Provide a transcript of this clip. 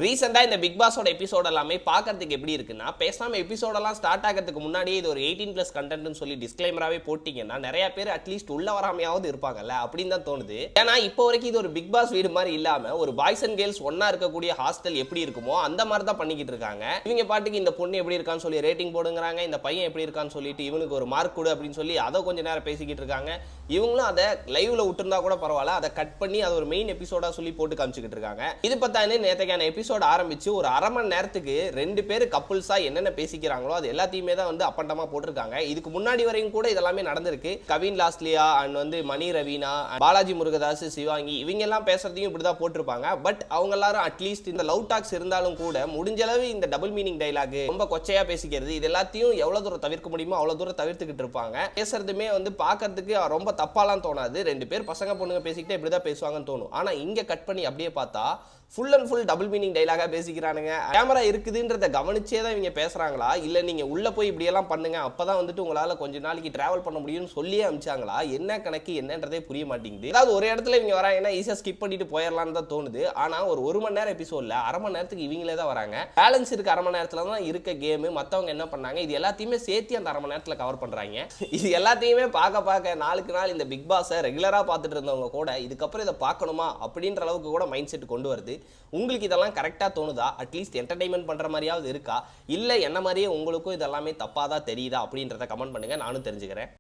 ரீசெண்டா இந்த big பாஸோட episode எல்லாமே பார்க்கறதுக்கு எப்படி இருக்குன்னா, பேசாம எபிசோடெல்லாம் ஸ்டார்ட் ஆகிறதுக்கு முன்னாடியே இது ஒரு 18+ கண்டென்ட்னு சொல்லி டிஸ்க்ளைமராகவே போட்டிங்கன்னா நிறைய பேர் அட்லீஸ்ட் உள்ள வராமையாவது இருப்பாங்கல்ல அப்படின்னு தான் தோணுது. ஏன்னா இப்போ வரைக்கும் இது ஒரு பிக் பாஸ் வீடு மாதிரி இல்லாம ஒரு பாய்ஸ் அண்ட் கேர்ள்ஸ் ஒன்னா இருக்கக்கூடிய ஹாஸ்டல் எப்படி இருக்குமோ அந்த மாதிரி தான் பண்ணிக்கிட்டு இருக்காங்க. இவங்க பாட்டுக்கு இந்த பொண்ணு எப்படி இருக்கான்னு சொல்லி ரேட்டிங் போடுங்கிறாங்க, இந்த பையன் எப்படி இருக்கான்னு சொல்லிட்டு இவனுக்கு ஒரு மார்க் கொடு அப்படின்னு சொல்லி அதை கொஞ்ச நேரம் பேசிக்கிட்டு இருக்காங்க. இவங்களும் அதை லைவ்ல விட்டுருந்தா கூட பரவாயில்ல, அதை கட் பண்ணி அதை ஒரு மெயின் எபிசோடா சொல்லி போட்டு காமிச்சிக்கிட்டு இருக்காங்க. இது பத்தானே நேற்றுக்கான எபிசோட் ஆரம்பிச்சு ஒரு அரை மணி நேரத்துக்கு 2 பேர் கப்புள்ஸா என்னென்ன பேசிக்கிறாங்களோ அது எல்லாத்தையுமே தான் வந்து அப்பண்டமா போட்டிருக்காங்க. இதுக்கு முன்னாடி வரையும் கூட இதெல்லாமே நடந்திருக்கு. கவின் லாஸ்லியா அண்ட் மணி ரவீனா, பாலாஜி முருகதாஸ், சிவாங்கி இவங்க எல்லாம் பேசுறதையும் இப்படிதான் போட்டிருப்பாங்க. பட் அவங்க எல்லாரும் அட்லீஸ்ட் இந்த லவ் டாக்ஸ் இருந்தாலும் கூட முடிஞ்ச அளவு இந்த டபுள் மீனிங் டைலாக் ரொம்ப கொச்சையா பேசிக்கிறது இது எல்லாத்தையும் எவ்வளவு தூரம் தவிர்க்க முடியுமோ அவ்வளவு தூரம் தவிர்த்துக்கிட்டு இருப்பாங்க. பேசுறதுமே வந்து பார்க்கறதுக்கு ரொம்ப தப்பாலாம் தோணாது. 2 பேர் பசங்க பொண்ணுங்க பேசிக்கிட்டே இப்படிதான் பேசுவாங்கன்னு தோணும். ஆனா இங்க கட் பண்ணி அப்படியே பார்த்தா full and full double meaning டைலாகா பேசிக்கிறானுங்க. கேமரா இருக்குதுன்றத கவனிச்சே தான் இவங்க பேசுறாங்களா, இல்ல நீங்க உள்ள போய் இப்படி எல்லாம் பண்ணுங்க அப்பதான் வந்துட்டு உங்களால கொஞ்ச நாளைக்கு டிராவல் பண்ண முடியும்னு சொல்லியே அமிச்சாங்களா, என்ன கணக்கு என்னன்றதே புரிய மாட்டேங்குது. ஏதாவது ஒரு இடத்துல இவங்க வராங்கன்னா ஈஸியா ஸ்கிப் பண்ணிட்டு போயிடலாம்னு தான் தோணுது. ஆனா ஒரு 1 மணி நேரம் எபிசோட்ல அரை மணி நேரத்துக்கு இவங்களே தான் வராங்க. பேலன்ஸ் இருக்கு அரை மணி நேரத்துல தான் இருக்க கேம். மத்தவங்க என்ன பண்ணாங்க இது எல்லாத்தையுமே சேர்த்து அந்த அரை மணி நேரத்துல கவர் பண்றாங்க. இது எல்லாத்தையுமே பார்க்க நாளுக்கு நாள் இந்த பிக் பாஸை ரெகுலரா பார்த்துட்டு இருந்தவங்க கூட இதுக்கப்புறம் இதை பார்க்கணுமா அப்படின்ற அளவுக்கு கூட மைண்ட் செட் கொண்டு வருது. உங்களுக்கு இதெல்லாம் கரெக்டா தோணுதா? அட்லீஸ்ட் என்டர்டைன்மெண்ட் பண்ற மாதிரியாவது இருக்கா, இல்ல என்ன மாதிரியே உங்களுக்கும் இதெல்லாமே தப்பாதான் தெரியுதா அப்படின்றத கமெண்ட் பண்ணுங்க, நானும் தெரிஞ்சுக்கிறேன்.